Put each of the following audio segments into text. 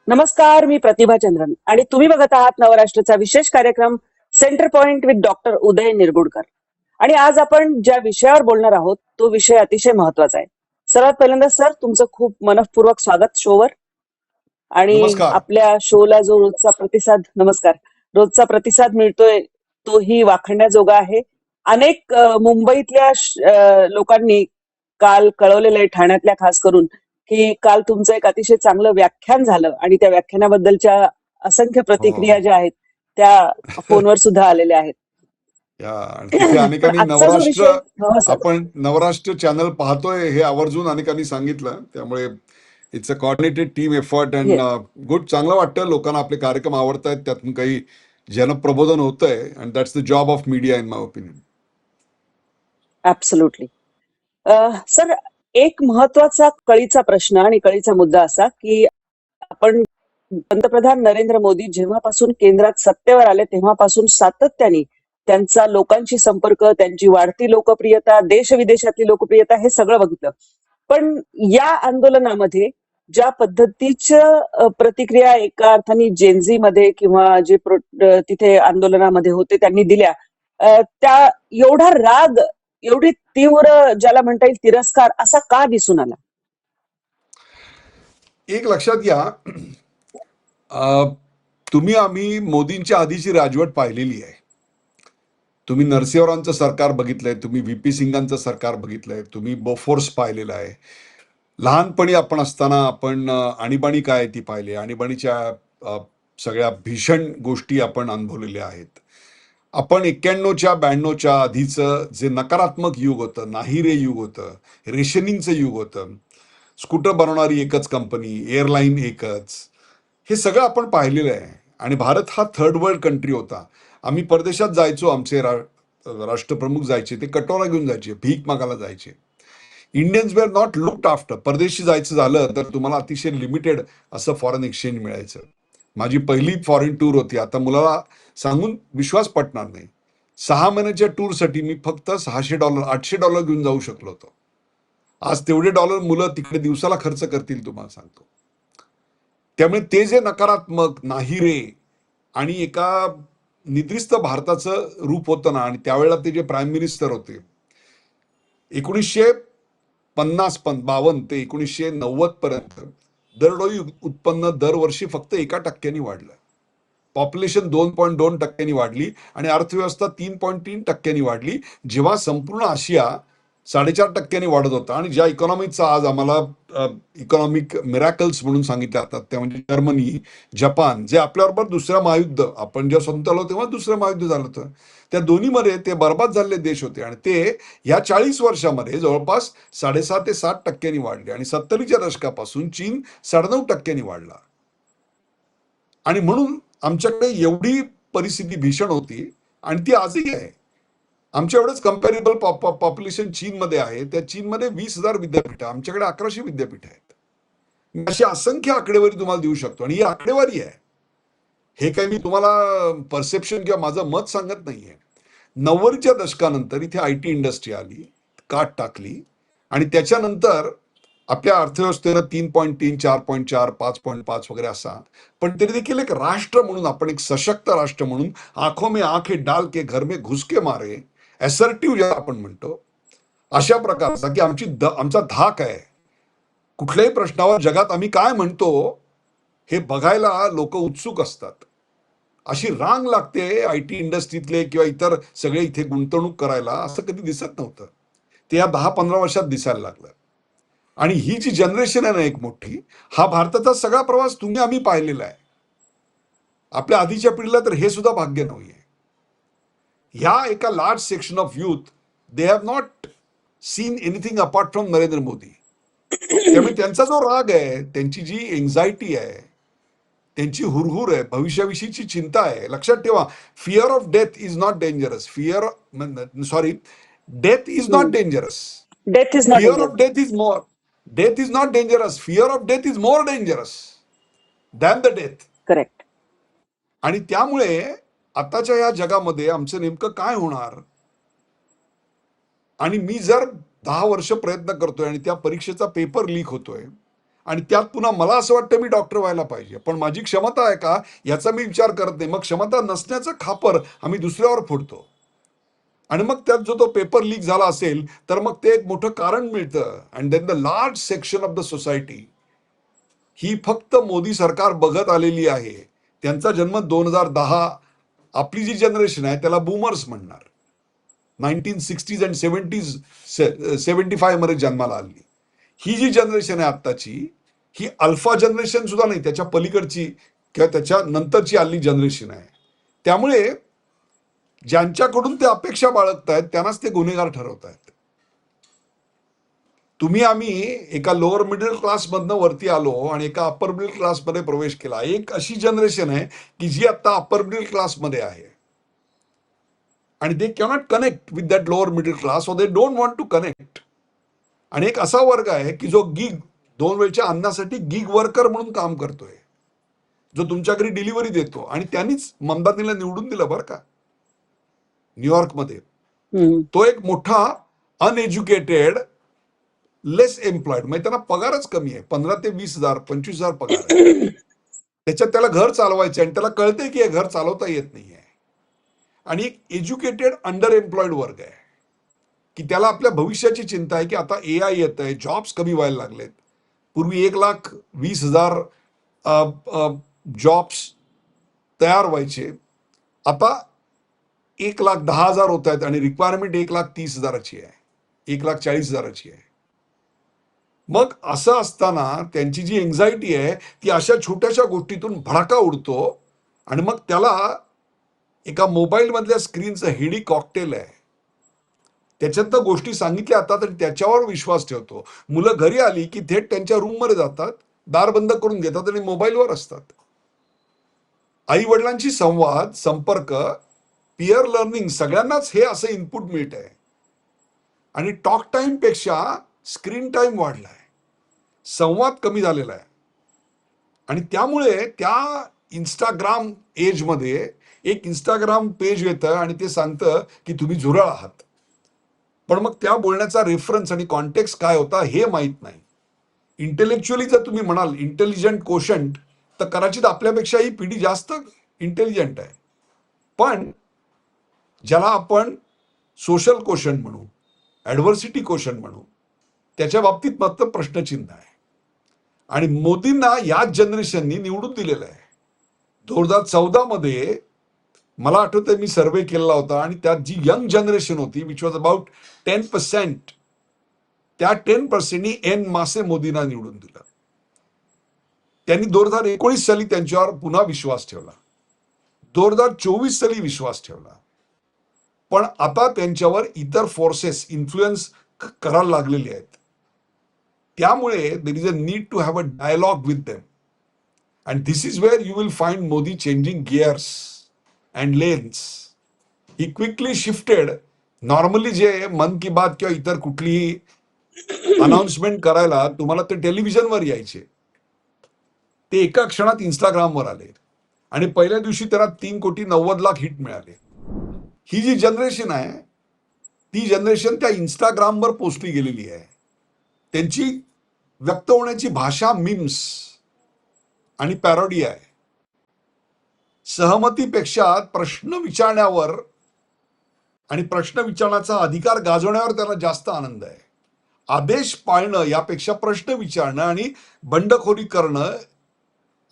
नमस्कार, मी प्रतिभा चंद्रन आणि तुम्ही बघत आहात नवराष्ट्राचा विशेष कार्यक्रम centre point with doctor Uday Nirgudkar. आणि आज आपण ज्या विषयावर बोलणार आहोत तो विषय अतिशय महत्वाचा आहे. सर्वात पहिल्यांदा सर तुमचं खूप मनःपूर्वक स्वागत शोवर. आणि नमस्कार. आपल्या शोला जो रोजचा प्रतिसाद, नमस्कार, रोजचा प्रतिसाद मिळतोय तोही वाखाणण्याजोगा आहे. अनेक मुंबईतल्या लोकांनी काल कळवलेलं आहे, ठाण्यातल्या खास करून, की काल तुमचं एक अतिशय चांगलं व्याख्यान झालं आणि त्या व्याख्यानाबद्दलच्या असंख्य प्रतिक्रिया हो. ज्या आहेत त्या फोनवर सुद्धा आलेल्या आहेत. आणि तिथे पण अनेकांनी आजचा जो नवराष्ट्र, विषय, हो सर, आपण नवराष्ट्र चॅनल पाहतोय हे आवर्जून अनेकांनी सांगितलं. त्यामुळे it's a coordinated team effort and yes, good. चांगलं वाटतं, लोकांना आपले कार्यक्रम आवडत आहेत, त्यातून काही जनप्रबोधन होतंय. And that's the job of media in my opinion. Absolutely. Sir, एक महत्वाचा कळीचा प्रश्न आणि कळीचा मुद्दा असा की आपण पंतप्रधान नरेंद्र मोदी जेव्हापासून केंद्रात सत्तेवर आले तेव्हापासून सातत्याने त्यांचा लोकांशी संपर्क, त्यांची वाढती लोकप्रियता, देश विदेशातली लोकप्रियता हे सगळं बघितलं. पण या आंदोलनामध्ये ज्या पद्धतीच्या प्रतिक्रिया एका अर्थाने जेनझी मध्ये किंवा जे तिथे आंदोलनामध्ये होते त्यांनी दिल्या, त्या एवढा राग, एवढी तीव्र, ज्याला म्हणता येईल तिरस्कार, असा का दिसून आला? एक लक्षात घ्या, तुम्ही आम्ही मोदींच्या आधीची राजवट पाहिलेली आहे. तुम्ही नरसिंहरावांचं सरकार बघितलंय, तुम्ही व्ही पी सिंगांचं सरकार बघितलंय, तुम्ही बोफोर्स पाहिलेलं आहे. लहानपणी आपण असताना आपण आणीबाणी काय ती पाहिली. आणीबाणीच्या सगळ्या भीषण गोष्टी आपण अनुभवलेल्या आहेत. आपण 91च्या 92च्या आधीचं जे नकारात्मक युग होतं, नाही रे युग होतं, रेशनिंगचं युग होतं, स्कूटर बनवणारी एकच कंपनी, एअरलाईन एकच, हे सगळं आपण पाहिलेलं आहे. आणि भारत हा थर्ड वर्ल्ड कंट्री होता. आम्ही परदेशात जायचो, आमचे राष्ट्रप्रमुख जायचे, ते कटोरा घेऊन जायचे, भीक मागायला जायचे. Indians were not looked after. परदेशी जायचं झालं तर तुम्हाला अतिशय लिमिटेड असं फॉरेन एक्सचेंज मिळायचं. माझी पहिली फॉरेन टूर होती, आता मुलाला सांगून विश्वास पटणार नाही, 6 महिन्याच्या टूरसाठी मी फक्त $600 $800 घेऊन जाऊ शकलो होतो. आज तेवढे डॉलर मुलं तिकडे दिवसाला खर्च करतील, तुम्हाला सांगतो. त्यामुळे ते जे नकारात्मक, नाही रे, आणि एका निद्रिस्त भारताचं रूप होतं ना, आणि त्यावेळेला ते जे प्राईम मिनिस्टर होते, 1952 ते 1990 पर्यंत दरडोई उत्पन्न दरवर्षी फक्त 1% वाढलं. पॉप्युलेशन 2.2% वाढली आणि अर्थव्यवस्था 3.3% वाढली. जेव्हा संपूर्ण आशिया 4.5% वाढत होता. आणि ज्या इकॉनॉमीचा आज आम्हाला इकॉनॉमिक मिरॅकल्स म्हणून सांगितले जातात, त्या म्हणजे जर्मनी, जपान, जे आपल्याबरोबर दुसरं महायुद्ध, आपण जेव्हा स्वतंत्र आलो तेव्हा दुसरं महायुद्ध झालं होतं, त्या दोन्हीमध्ये ते बर्बाद झालेले देश होते. आणि ते या 40 वर्षामध्ये जवळपास 6.5 ते 7% वाढले. आणि 70च्या दशकापासून चीन 9.5% वाढला. आणि म्हणून आमच्याकडे एवढी परिस्थिती भीषण होती, आणि ती आजही आहे. आमच्या एवढंच कम्पॅरेबल पॉप्युलेशन चीनमध्ये आहे. त्या चीनमध्ये 20,000 विद्यापीठ, आमच्याकडे 1100 विद्यापीठ आहेत. मी अशी असंख्य आकडेवारी तुम्हाला देऊ शकतो, आणि ही आकडेवारी आहे. हे काही मी तुम्हाला परसेप्शन किंवा माझं मत सांगत नाहीये. 90च्या दशकानंतर इथे आय टी इंडस्ट्री आली, काट टाकली, आणि त्याच्यानंतर आपल्या अर्थव्यवस्थेनं 3.3, 4.4, 5.5 वगैरे असा, पण तरी देखील एक राष्ट्र म्हणून, आपण एक सशक्त राष्ट्र म्हणून, आंखों में आंखें डाल के घर में घुस के मारे, असर्टिव्ह ज्याला आपण म्हणतो, अशा प्रकारचा की आमचा धाक आहे. कुठल्याही प्रश्नावर जगात आम्ही काय म्हणतो हे बघायला लोक उत्सुक असतात. अशी रांग लागते आय टी इंडस्ट्रीतले किंवा इतर सगळे इथे गुंतवणूक करायला, असं कधी दिसत नव्हतं. ते या 10-15 वर्षात दिसायला लागलं. आणि ही जी जनरेशन आहे ना एक मोठी, हा भारताचा सगळा प्रवास तुम्ही आम्ही पाहिलेला आहे. आपल्या आधीच्या पिढीला तर हे सुद्धा भाग्य नाहीये. ह्या एका large section of youth, they have not seen anything apart from Narendra Modi. त्यामुळे त्यांचा जो राग आहे, त्यांची जी एन्झायटी आहे, त्यांची हुरहुर आहे, भविष्याविषयीची चिंता आहे. लक्षात ठेवा, fear of death is not dangerous. Death is not dangerous. Death is not fear danger. Of death is more. Death is not dangerous. Fear of death is more dangerous than the death. Correct. आणि त्यामुळे आताच्या या जगामध्ये आमचं नेमकं काय होणार. आणि मी जर 10 वर्ष प्रयत्न करतोय आणि त्या परीक्षेचा पेपर लीक होतोय, आणि त्यात पुन्हा मला असं वाटतं मी डॉक्टर व्हायला पाहिजे, पण माझी क्षमता आहे का याचा मी विचार करत नाही. मग क्षमता नसण्याचं खापर आम्ही दुसऱ्यावर फोडतो आणि मग त्यात जो तो पेपर लीक झाला असेल तर मग ते एक मोठं कारण मिळतं. And then the large section of the society ही फक्त मोदी सरकार बघत आलेली आहे. त्यांचा जन्म 2010, आपली जी जनरेशन आहे त्याला बूमर्स म्हणणार. 1960s अँड 70s 75 मध्ये जन्माला आली. ही जी जनरेशन आहे आत्ताची, ही अल्फा जनरेशन सुद्धा नाही, त्याच्या पलीकडची किंवा त्याच्या नंतरची आलेली जनरेशन आहे. त्यामुळे ज्यांच्याकडून ते अपेक्षा बाळगतायत त्यांनाच ते गुन्हेगार ठरवतायत. तुम्ही आम्ही एका लोअर मिडल क्लासमधनं वरती आलो आणि एका अप्पर मिडल क्लासमध्ये प्रवेश केला. एक अशी जनरेशन आहे की जी आता अप्पर मिडल क्लासमध्ये आहे आणि they cannot connect with that lower middle class, और they don't want to connect. आणि एक असा वर्ग आहे की जो गिग, 2 वेळच्या अन्नासाठी गिग वर्कर म्हणून काम करतोय, जो तुमच्या घरी डिलिव्हरी देतो. आणि त्यांनीच ममतानीला निवडून दिलं बरं का न्यूयॉर्कमध्ये. तो एक मोठा अनएज्युकेटेड, लेस एम्प्लॉयड, म्हणजे त्यांना पगारच कमी आहे, 15 ते 20,000 25,000 पगार आहे. त्याच्यात त्याला घर चालवायचे आणि त्याला कळतंय की हे घर चालवता येत नाहीये. आणि एक एज्युकेटेड अंडर एम्प्लॉयड वर्ग आहे की त्याला आपल्या भविष्याची चिंता आहे की आता AI येत आहे, जॉब्स कमी व्हायला लागलेत. पूर्वी 1,20,000 जॉब्स तयार व्हायचे, आता 1,10,000 होत आहेत आणि रिक्वायरमेंट 1,30,000ची आहे, 1,40,000ची आहे. मग असं असताना त्यांची जी एन्झायटी आहे ती अशा छोट्याशा गोष्टीतून भडाका उडतो आणि मग त्याला एका मोबाईल मधल्या स्क्रीनचं हेडी कॉकटेल आहे. त्याच्यात गोष्टी सांगितल्या आता तर त्याच्यावर विश्वास ठेवतो. मुलं घरी आली की थेट त्यांच्या रूममध्ये जातात, दार बंद करून घेतात आणि मोबाईलवर असतात. आई वडिलांशी संवाद, संपर्क, पिअर लर्निंग सगळ्यांनाच हे असं इनपुट मिळत आहे आणि टॉक टाइम पेक्षा स्क्रीन टाइम वाढलाय, संवाद कमी झालेला आहे. आणि त्यामुळे त्या इंस्टाग्राम एजमध्ये एक इंस्टाग्राम पेज येतं आणि ते सांगतं की तुम्ही झुरळ आहात, पण मग त्या बोलण्याचा रेफरन्स आणि कॉन्टेक्स्ट काय होता हे माहीत नाही. इंटेलेक्च्युअली जर तुम्ही म्हणाल इंटेलिजंट कोशंट, तर कदाचित आपल्यापेक्षा ही पिढी जास्त इंटेलिजंट आहे. पण ज्याला आपण सोशल कोशंट म्हणू, ॲडव्हर्सिटी कोशंट म्हणू, त्याच्या बाबतीत मात्र प्रश्नचिन्ह आहे. आणि मोदींना याच जनरेशननी निवडून दिलेलं आहे. 2014 मध्ये मला आठवतंय मी सर्वे केलेला होता आणि त्यात जी यंग जनरेशन होती, विच वॉज अबाउट 10%, त्या 10%नी एन मासे मोदींना निवडून दिलं. त्यांनी 2019 साली त्यांच्यावर पुन्हा विश्वास ठेवला, 2024 साली विश्वास ठेवला, पण आता त्यांच्यावर इतर फोर्सेस इन्फ्लुएन्स करायला लागलेले आहेत. त्यामुळे there is a need to have a dialogue with them. And this is where you will find Modi changing gears and lanes. He quickly shifted. Normally जे मन की बात किंवा इतर कुठलीही अनाउन्समेंट करायला तुम्हाला ते टेलिव्हिजनवर यायचे, ते एका क्षणात इंस्टाग्रामवर आले आणि पहिल्या दिवशी त्याला 3,90,00,000 हिट मिळाले. ही जी जनरेशन आहे ती जनरेशन त्या इंस्टाग्रामवर पोचली गेलेली आहे. त्यांची व्यक्त होण्याची भाषा मीम्स आणि पॅरोडी आहे. सहमतीपेक्षा प्रश्न विचारण्यावर आणि प्रश्न विचारण्याचा अधिकार गाजवण्यावर त्याला जास्त आनंद आहे. आदेश पाळणं यापेक्षा प्रश्न विचारणं आणि बंडखोरी करणं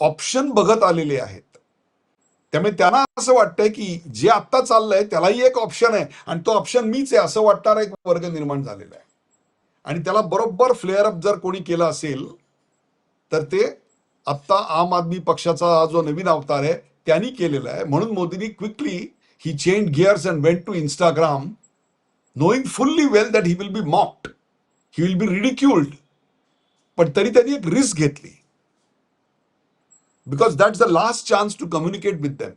ऑप्शन बघत आलेले आहेत. त्यामुळे त्यांना असं वाटतंय की जे आत्ता चाललंय त्यालाही एक ऑप्शन आहे आणि तो ऑप्शन मीच आहे असं वाटणारा एक वर्ग निर्माण झालेला आहे. आणि त्याला बरोबर फ्लेअर अप जर कोणी केलं असेल तर ते आत्ता आम आदमी पक्षाचा जो नवीन अवतार आहे त्यांनी केलेला आहे. म्हणून मोदींनी quickly he change gears and went to Instagram, knowing fully well that he will be mocked, he will be ridiculed, पण तरी त्यांनी एक रिस्क घेतली. Because that's the last chance to communicate with them.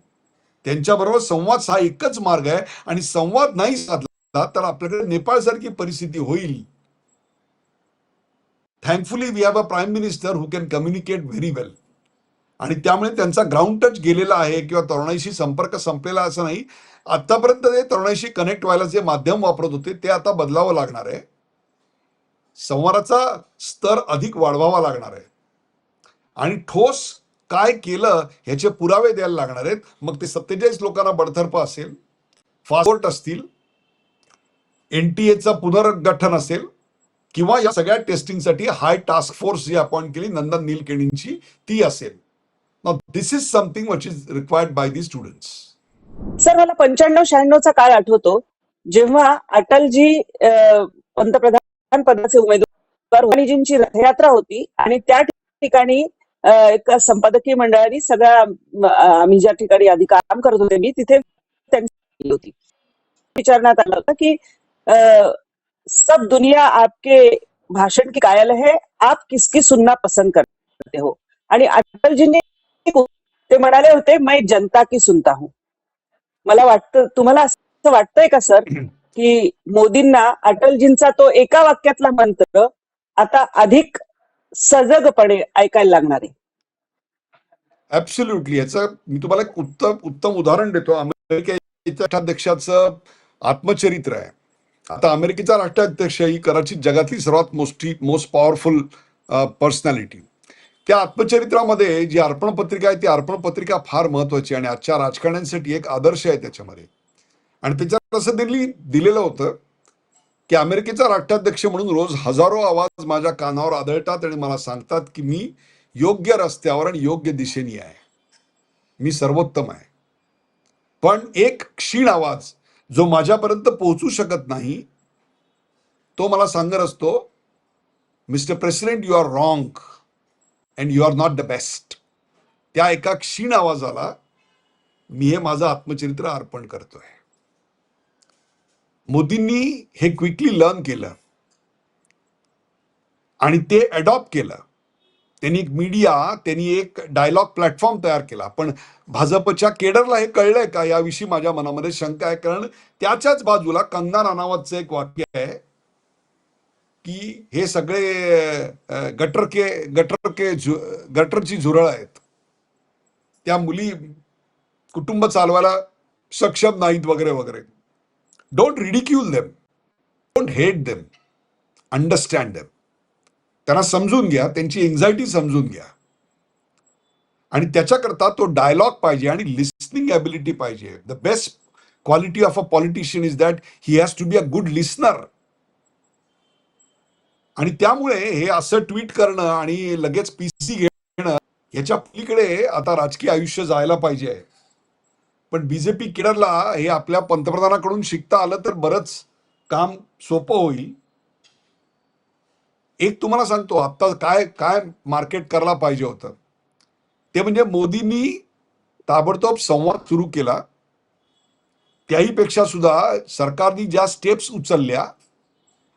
त्यांच्याबरोबर संवाद हा एकच मार्ग आहे आणि संवाद नाही साधला तर आपल्याकडे नेपाळसारखी परिस्थिती होईल. Thankfully we have a prime minister who can communicate very well. आणि त्यामुळे त्यांचा ग्राउंड टच गेलेला आहे किंवा तरुणाईशी संपर्क संपलेला असं नाही. आतापर्यंत ते तरुणाईशी कनेक्ट व्हायला जे माध्यम वापरत होते ते आता बदलावं लागणार आहे. संवादाचा स्तर अधिक वाढवावा लागणार आहे. आणि ठोस काय केलं ह्याचे पुरावे द्यायला लागणार आहेत. मग ते 47 लोकांना बडतर्फ असेल, फास्ट असतील, एनटीएचा पुनर्गठन असेल, किंवा या सगळ्या टेस्टिंगसाठी हाय टास्क फोर्स जी अपॉइंट केली नंदन नीलकेणींची ती असेल. Now this is something which is required by the students. Sir मला 95-96चा काळ आठवतो, जेव्हा अटलजी पंतप्रधान पदाचे उमेदवार गांधीजींची रथयात्रा होती आणि त्या ठिकाणी एक संपादकीय मंडळाने आम्ही ज्या ठिकाणी आधी काम करत होते मी तिथे त्यांची होती. विचारण्यात आलं होतं की सब दुनिया आपके भाषण की कायल है, आप किसकी सुनना पसंद करते हो. आणि अटलजींनी ते म्हणाले होते, मैं जनता की सुनता हूं. मला वाटतं, तुम्हाला असं वाटतंय का सर की मोदींना अटलजींचा तो एका वाक्यातला मंत्र आता अधिक सजगपणे ऐकायला लागणार आहे? ऍब्सोल्युटली. याचं मी तुम्हाला एक उत्तम उदाहरण देतो. अमेरिकेच्या राष्ट्राध्यक्षाचं आत्मचरित्र आहे. आता अमेरिकेचा राष्ट्राध्यक्ष ही कदाचित जगातली सर्वात मोस्ट पॉवरफुल पर्सनॅलिटी. त्या आत्मचरित्रामध्ये जी अर्पण पत्रिका आहे ती अर्पण पत्रिका फार महत्वाची आणि आजच्या राजकारण्यांसाठी एक आदर्श आहे त्याच्यामध्ये. आणि त्याच्यात असं दिलेलं होतं की अमेरिकेचा राष्ट्राध्यक्ष म्हणून रोज हजारो आवाज माझ्या कानावर आदळतात आणि मला सांगतात की मी योग्य रस्त्यावर आणि योग्य दिशेने आहे, मी सर्वोत्तम आहे. पण एक क्षीण आवाज जो माझ्यापर्यंत पोहोचू शकत नाही तो मला सांगत असतो, Mister President you are wrong and you are not the best. त्या एका क्षीण आवाजाला मी हे माझं आत्मचरित्र अर्पण करतोय. मोदींनी हे क्विकली लर्न केलं आणि ते अडॉप्ट केलं. त्यांनी एक मीडिया, त्यांनी एक डायलॉग प्लॅटफॉर्म तयार केला. पण भाजपच्या केडरला हे कळलंय का याविषयी माझ्या मनामध्ये शंका आहे. कारण त्याच्याच बाजूला कंगना राणावतचं एक वाक्य आहे की हे सगळे गटरची झुरळ आहेत, त्या मुली कुटुंब चालवायला सक्षम नाहीत वगैरे वगैरे. Don't ridicule them, don't hate them, understand them. त्यांना समजून घ्या, त्यांची एन्झायटी समजून घ्या. आणि त्याच्याकरता तो डायलॉग पाहिजे आणि लिसनिंग ॲबिलिटी पाहिजे. The best quality of a politician is that he has to be a good listener. आणि त्यामुळे हे असं ट्विट करणं आणि लगेच पीसी घेणं ह्याच्या पलीकडे आता राजकीय आयुष्य जायला पाहिजे. पण बीजेपी केडरला हे आपल्या पंतप्रधानाकडून शिकता आलं तर बरंच काम सोपं होईल. एक तुम्हाला सांगतो, आता काय मार्केट करायला पाहिजे होतं ते म्हणजे मोदींनी ताबडतोब संवाद सुरू केला. त्याही पेक्षा सुद्धा सरकारने ज्या स्टेप्स उचलल्या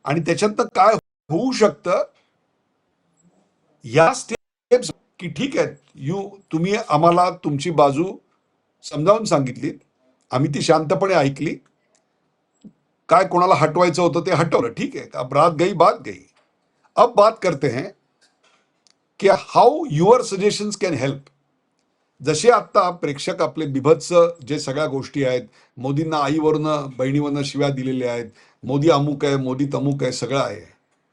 आणि त्याच्यातनं काय होऊ शकतं या स्टेप्स, की ठीक आहे तुम्ही आम्हाला तुमची बाजू समजावून सांगितली, आम्ही ती शांतपणे ऐकली. काय कोणाला हटवायचं होतं ते हटवलं, ठीक आहे. अब रात गई बात गई. अब बात करते हैं कि how your suggestions can help. जसे आता प्रेक्षक आपले बिभत्स जे सगळ्या गोष्टी आहेत, मोदींना आईवरनं बहिणीवरनं शिव्या दिलेल्या आहेत, मोदी अमुक आहे, मोदी तमुक आहे, सगळं आहे.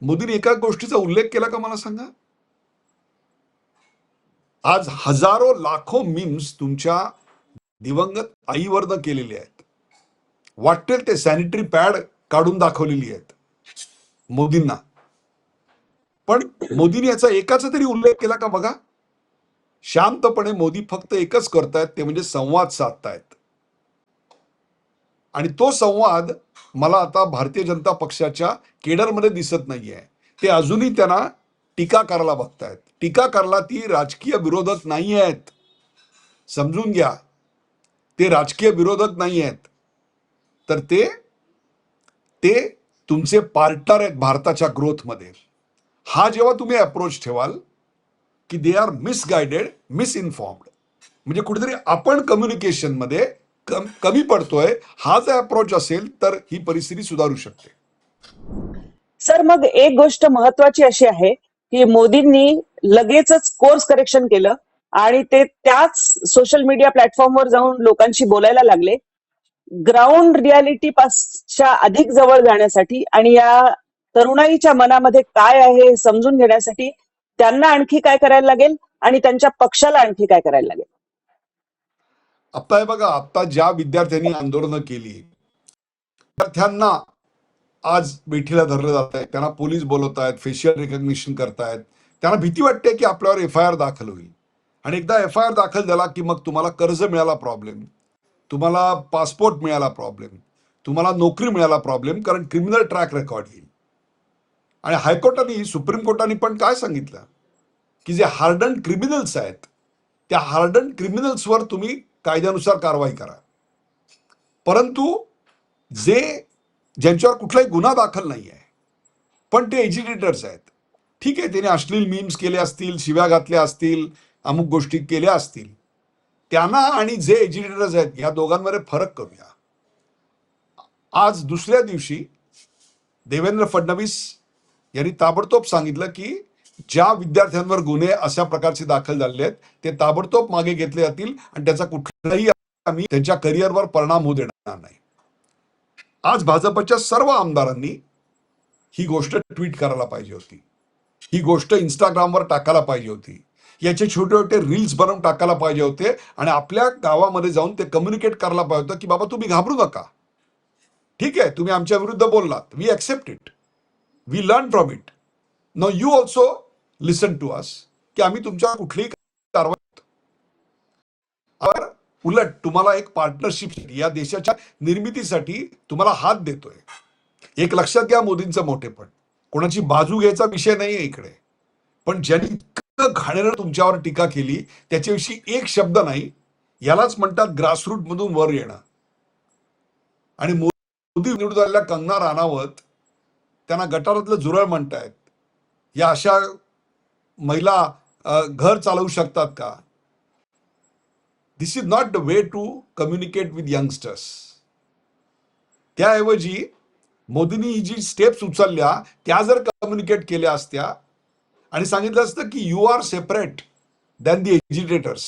मोदींनी एका गोष्टीचा उल्लेख केला का मला सांगा? आज हजारो लाखो मीम्स तुमच्या दिवंगत आईवरनं केलेले आहेत. वाटेल ते सॅनिटरी पॅड काढून दाखवलेली आहेत मोदींना. पण मोदींनी याचा एकाचा तरी उल्लेख केला का बघा? शांतपणे मोदी फक्त एकच करतायत, ते म्हणजे संवाद साधतायत. आणि तो संवाद मला आता भारतीय जनता पक्षाच्या केडरमध्ये दिसत नाहीये. ते अजूनही त्यांना टीका करायला बघतायत. टीका करायला ती राजकीय विरोधक नाही आहेत, समजून घ्या. ते राजकीय विरोधक नाही आहेत, तर ते तुमचे पार्टनर आहेत भारताच्या ग्रोथमध्ये. हा जेव्हा तुम्ही अप्रोच ठेवाल की दे आर मिसगाइडेड, मिसइन्फॉर्म्ड, म्हणजे कुठेतरी आपण कम्युनिकेशन मध्ये कमी पडतोय, हा जर अप्रोच असेल तर ही परिस्थिती सुधारू शकते. सर मग एक गोष्ट महत्वाची अशी आहे की मोदींनी लगेचच कोर्स करेक्शन केलं आणि ते त्याच सोशल मीडिया प्लॅटफॉर्मवर जाऊन लोकांशी बोलायला लागले. ग्राउंड रियालिटी पासच्या अधिक जवळ जाण्यासाठी आणि या तरुणाईच्या मनामध्ये काय आहे हे समजून घेण्यासाठी त्यांना आणखी काय करायला लागेल? आणि त्यांच्या पक्षाला आणखी काय करायला लागेल? आता हे बघा, आता ज्या विद्यार्थ्यांनी आंदोलनं केली, विद्यार्थ्यांना आज मिठीला धरलं जात आहे, त्यांना पोलीस बोलवत आहेत, फेशियल रिकग्निशन करतायत, त्यांना भीती वाटते की आपल्यावर FIR दाखल होईल. आणि एकदा FIR दाखल झाला की मग तुम्हाला कर्ज मिळाला प्रॉब्लेम, तुम्हाला पासपोर्ट मिळाला प्रॉब्लेम, तुम्हाला नोकरी मिळाला प्रॉब्लेम, कारण क्रिमिनल ट्रॅक रेकॉर्ड येईल. आणि हायकोर्टाने, सुप्रीम कोर्टाने पण काय सांगितलं की जे हार्डन क्रिमिनल्स आहेत, त्या हार्डन क्रिमिनल्सवर तुम्ही कायद्यानुसार कारवाई करा. परंतु जे ज्यांच्यावर कुठलाही गुन्हा दाखल नाही आहे पण ते एज्युकेटर्स आहेत, ठीक आहे, त्याने अश्लील मीम्स केले असतील, शिव्या घातल्या असतील, अमुक गोष्टी केल्या असतील, त्यांना आणि जे एज्युकेटर्स आहेत या दोघांमध्ये फरक करूया. आज दुसऱ्या दिवशी देवेंद्र फडणवीस यांनी ताबडतोब सांगितलं की ज्या विद्यार्थ्यांवर गुन्हे अशा प्रकारचे दाखल झालेले आहेत ते ताबडतोब मागे घेतले जातील आणि त्याचा कुठलाही आम्ही त्यांच्या करिअरवर परिणाम होऊ देणार नाही. आज भाजपच्या सर्व आमदारांनी ही गोष्ट ट्विट करायला पाहिजे होती, ही गोष्ट इंस्टाग्रामवर टाकायला पाहिजे होती, याचे छोटे छोटे रील्स बनवून टाकायला पाहिजे होते आणि आपल्या गावामध्ये जाऊन ते कम्युनिकेट करायला पाहिजे होतं की बाबा तुम्ही घाबरू नका, ठीक आहे, तुम्ही आमच्या विरुद्ध बोललात, we accept it, we learn from it, no you also listen to us, की आम्ही तुमच्या कुठलीही कारवाई, उलट तुम्हाला एक पार्टनरशिप या देशाच्या निर्मितीसाठी तुम्हाला हात देतोय. एक लक्षात घ्या मोदींचं मोठेपण, कोणाची बाजू घ्यायचा विषय नाहीये इकडे, पण ज्यांनी इतकं घाणेरडं तुमच्यावर टीका केली त्याच्याविषयी एक शब्द नाही, यालाच म्हणतात ग्रासरूट मधून वर येणं. आणि मोदी निवडून आलेल्या कंगना राणावत त्यांना गटारातलं झुरळ म्हणतायत. या अशा महिला घर चालवू शकतात का? This is not the way to communicate with youngsters. त्याऐवजी मोदींनी ही जी स्टेप्स उचलल्या त्या जर कम्युनिकेट केल्या असत्या आणि सांगितलं असतं की you are separate than the educators,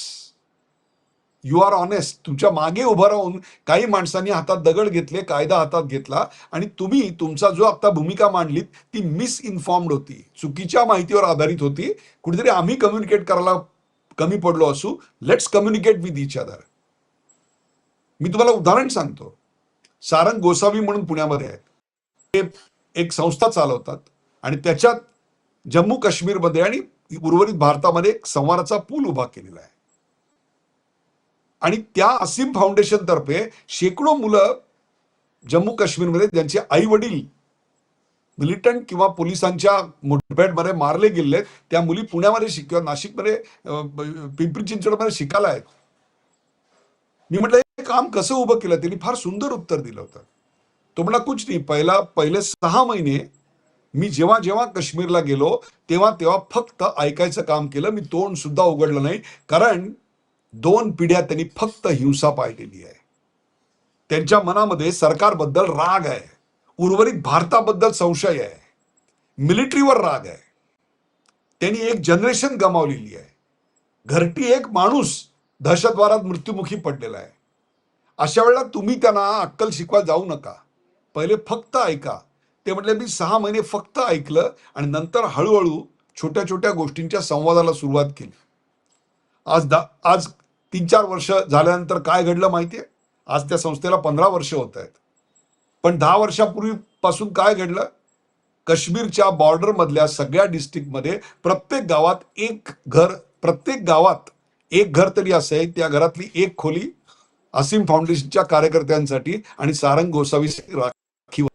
you are honest, तुमच्या मागे उभं राहून काही माणसांनी हातात दगड घेतले, कायदा हातात घेतला आणि तुम्ही तुमचा जो आता भूमिका मांडलीत ती मिसइन्फॉर्म्ड होती, चुकीच्या माहितीवर आधारित होती. कुठेतरी आम्ही कम्युनिकेट करायला कमी पडलो असू, let's communicate with each other. मी तुम्हाला उदाहरण सांगतो, सारंग गोसावी म्हणून पुण्यामध्ये आहेत, ते एक संस्था चालवतात आणि त्याच्यात जम्मू काश्मीरमध्ये आणि उर्वरित भारतामध्ये एक संवादाचा पूल उभा केलेला आहे. आणि त्या असीम फाउंडेशन तर्फे शेकडो मुलं जम्मू काश्मीरमध्ये ज्यांचे आई वडील मिलिटंट किंवा पोलिसांच्या मुठभेडमध्ये मारले गेलेत, त्या मुली पुण्यामध्ये किंवा नाशिकमध्ये, पिंपरी चिंचवडमध्ये शिकायला आहेत. मी म्हटलं हे काम कसं उभं केलं? त्यांनी फार सुंदर उत्तर दिलं होतं. तो म्हणला कुछ नाही, पहिले 6 महिने मी जेव्हा जेव्हा काश्मीरला गेलो तेव्हा तेव्हा फक्त ऐकायचं काम केलं, मी तोंड सुद्धा उघडलं नाही, कारण 2 पिढ्या त्यांनी फक्त हिंसा पाहिलेली आहे. त्यांच्या मनामध्ये सरकारबद्दल राग आहे, उर्वरित भारताबद्दल संशय आहे, मिलिटरीवर राग आहे. त्यांनी एक जनरेशन गमावलेली आहे. घरटी एक माणूस दहशतवादात मृत्युमुखी पडलेला आहे. अशा वेळेला तुम्ही त्यांना अक्कल शिकवायला जाऊ नका, पहिले फक्त ऐका. ते म्हटले मी 6 महिने फक्त ऐकलं आणि नंतर हळूहळू छोट्या छोट्या गोष्टींच्या संवादाला सुरुवात केली. आज 3-4 वर्ष झाल्यानंतर काय घडलं माहितीये? आज त्या संस्थेला 15 वर्ष होत आहेत, पण 10 वर्षापूर्वीपासून काय घडलं? काश्मीरच्या बॉर्डर मधल्या सगळ्या डिस्ट्रिक्टमध्ये प्रत्येक गावात एक घर तरी असं आहे, त्या घरातली एक खोली असीम फाउंडेशनच्या कार्यकर्त्यांसाठी आणि सारंग गोसावी राखीव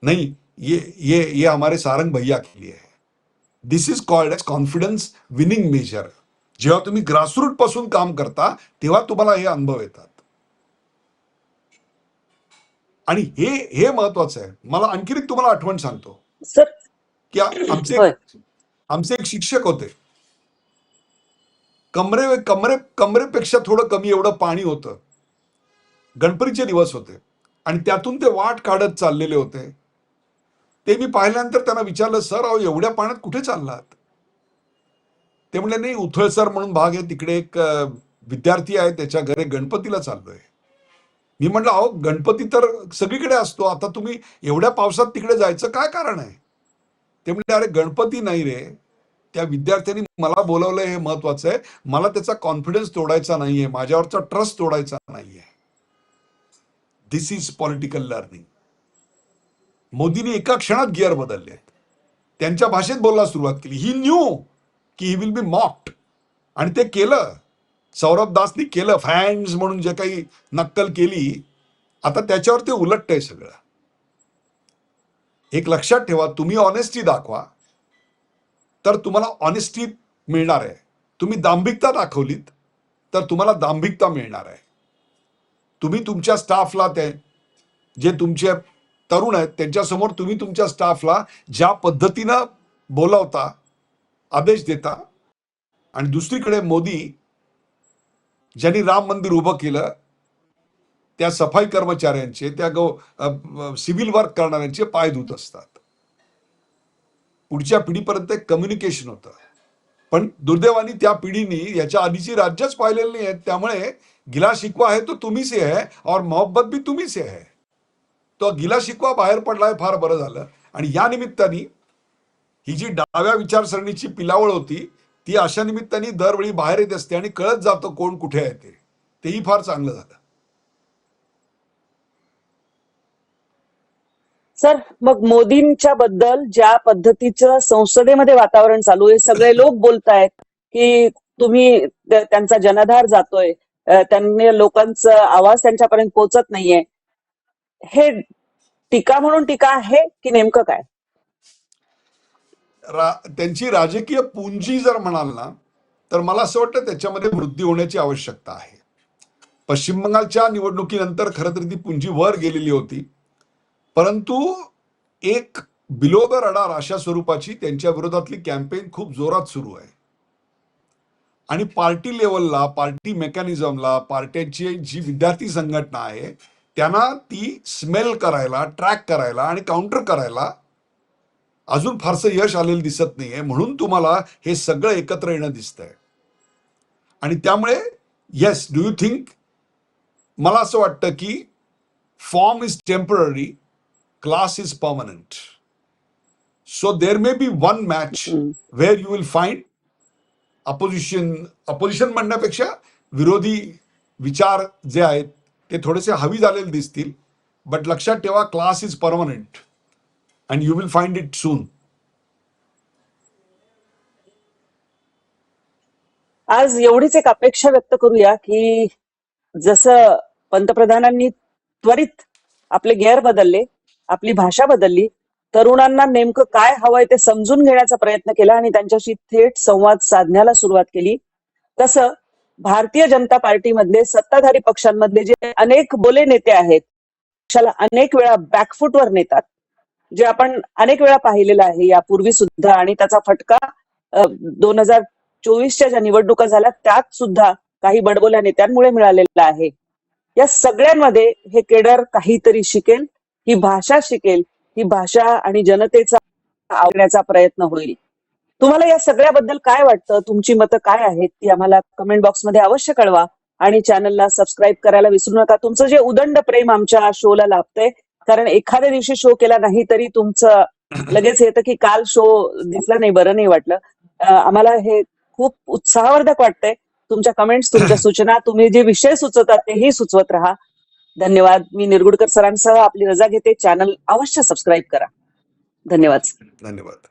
नाही. ये हमारे सारंग भैया के लिए है. This is called edge confidence winning measure. जेव्हा तुम्ही ग्रासरूट पासून काम करता तेव्हा तुम्हाला हे अनुभव येतात. आणि हे महत्वाचं आहे. मला आणखी एक तुम्हाला आठवण सांगतो सर, की आमचे एक शिक्षक होते. कमरेपेक्षा थोडं कमी एवढं पाणी होतं. गणपतीचे दिवस होते आणि त्यातून ते वाट काढत चाललेले होते. ते मी पाहिल्यानंतर त्यांना विचारलं, सर अहो एवढ्या पाण्यात कुठे चाललात? ते म्हणले नाही, उथळसर म्हणून भाग आहे, तिकडे एक विद्यार्थी आहे, त्याच्या घरी गणपतीला चाललोय. मी म्हटलं अहो गणपती तर सगळीकडे असतो, आता तुम्ही एवढ्या पावसात तिकडे जायचं काय कारण आहे? ते म्हणले अरे गणपती नाही रे, त्या विद्यार्थ्यांनी मला बोलवलंय हे महत्वाचं आहे. मला त्याचा कॉन्फिडन्स तोडायचा नाहीये, माझ्यावरचा ट्रस्ट तोडायचा नाहीये. दिस इज पॉलिटिकल लर्निंग. मोदींनी एका क्षणात गिअर बदलले, त्यांच्या भाषेत बोलायला सुरुवात केली. ही न्यू की ही विल बी मॉक्ड, आणि ते केलं. सौरभ दासनी केलं. फॅन्स म्हणून जे काही नक्कल केली, आता त्याच्यावर ते उलटतंय सगळं. एक लक्षात ठेवा, तुम्ही ऑनेस्टी दाखवा तर तुम्हाला ऑनेस्टी मिळणार आहे. तुम्ही दांभिकता दाखवलीत तर तुम्हाला दांभिकता मिळणार आहे. तुम्ही तुमच्या स्टाफला, ते जे तुमचे तरुण आहेत त्यांच्यासमोर तुम्ही तुमच्या स्टाफला ज्या पद्धतीनं बोलावता, आदेश देता, आणि दुसरीकडे मोदी ज्यांनी राम मंदिर उभं केलं, त्या सफाई कर्मचाऱ्यांचे, त्या सिव्हिल वर्क करणाऱ्यांचे पाय धुत असतात. पुढच्या पिढीपर्यंत एक कम्युनिकेशन होतं. पण दुर्दैवाने त्या पिढीने याच्या आधीची राज्यच पाहिलेली नाही आहेत. त्यामुळे गिला शिकवा आहे तो तुम्ही से है और मोहब्बत भी तुम्ही से है. तो गिला शिकवा बाहेर पडलाय, फार बरं झालं. आणि या निमित्ताने ही जी डाव्या विचारसरणीची पिलावळ होती ती अशा निमित्ताने दरवेळी बाहेर येत असते आणि कळत जातं कोण कुठे आहे ते. तेही फार चांगलं झालं. सर, मग मोदींच्या बद्दल ज्या पद्धतीचं संसदेमध्ये वातावरण चालू आहे, सगळे लोक बोलतायत की तुम्ही त्यांचा जनाधार जातोय, त्यांनी लोकांचा आवाज त्यांच्यापर्यंत पोहोचत नाहीये, हे टीका म्हणून टीका आहे की नेमकं काय? त्यांची राजकीय पुंजी जर म्हणाल ना, तर मला असं वाटतं त्याच्यामध्ये वृद्धी होण्याची आवश्यकता आहे. पश्चिम बंगालच्या निवडणुकीनंतर खरं तर ती पुंजी वर गेलेली होती, परंतु एक बिलो द रडार अशा स्वरूपाची त्यांच्या विरोधातली कॅम्पेन खूप जोरात सुरू आहे. आणि पार्टी लेवलला, पार्टी मेकॅनिझमला, पार्ट्यांची जी विद्यार्थी संघटना आहे त्यांना ती स्मेल करायला, ट्रॅक करायला आणि काउंटर करायला अजून फारसं यश आलेलं दिसत नाहीये. म्हणून तुम्हाला हे सगळं एकत्र येणं दिसतंय. आणि त्यामुळे येस, डू यू थिंक, मला असं वाटतं की form is temporary, class is permanent. So there may be one match where you will find opposition म्हणण्यापेक्षा विरोधी विचार जे आहेत ते थोडेसे हवी झालेले दिसतील. बट लक्षात ठेवा, class is permanent and you will find it सून. आज एवढीच एक अपेक्षा व्यक्त करूया की जसं पंतप्रधानांनी त्वरित आपले गिअर बदलले, आपली भाषा बदलली, तरुणांना नेमकं काय हवंय ते समजून घेण्याचा प्रयत्न केला आणि त्यांच्याशी थेट संवाद साधण्याला सुरुवात केली, तसं भारतीय जनता पार्टीमधले सत्ताधारी पक्षांमधले जे अनेक बोले नेते आहेत, पक्षाला अनेक वेळा बॅकफुटवर नेतात, जे आपण अनेक वेळा पाहिलेलं आहे यापूर्वी सुद्धा. आणि त्याचा फटका 2024च्या ज्या निवडणुका झाल्या त्यात सुद्धा काही बडबोल्या नेत्यांमुळे मिळालेला आहे. या सगळ्यांमध्ये हे केडर काहीतरी शिकेल, ही भाषा शिकेल, ही भाषा आणि जनतेचा आवडण्याचा प्रयत्न होईल. तुम्हाला या सगळ्याबद्दल काय वाटतं? तुमची मतं काय आहेत ती आम्हाला कमेंट बॉक्समध्ये अवश्य कळवा आणि चॅनलला सबस्क्राईब करायला विसरू नका. तुमचं जे उदंड प्रेम आमच्या शोला लाभतंय, कारण एखाद्या दिवशी शो केला नाही तरी तुमचं लगेच येतं की काल शो दिसला नाही, बरं नाही वाटलं. आम्हाला हे खूप उत्साहवर्धक वाटतंय. तुमच्या कमेंट्स, तुमच्या सूचना, तुम्ही जे विषय सुचवतात तेही सुचवत राहा. धन्यवाद. मी निरगुडकर सरांसह आपली रजा घेते. चॅनल अवश्य सबस्क्राईब करा. धन्यवाद. धन्यवाद.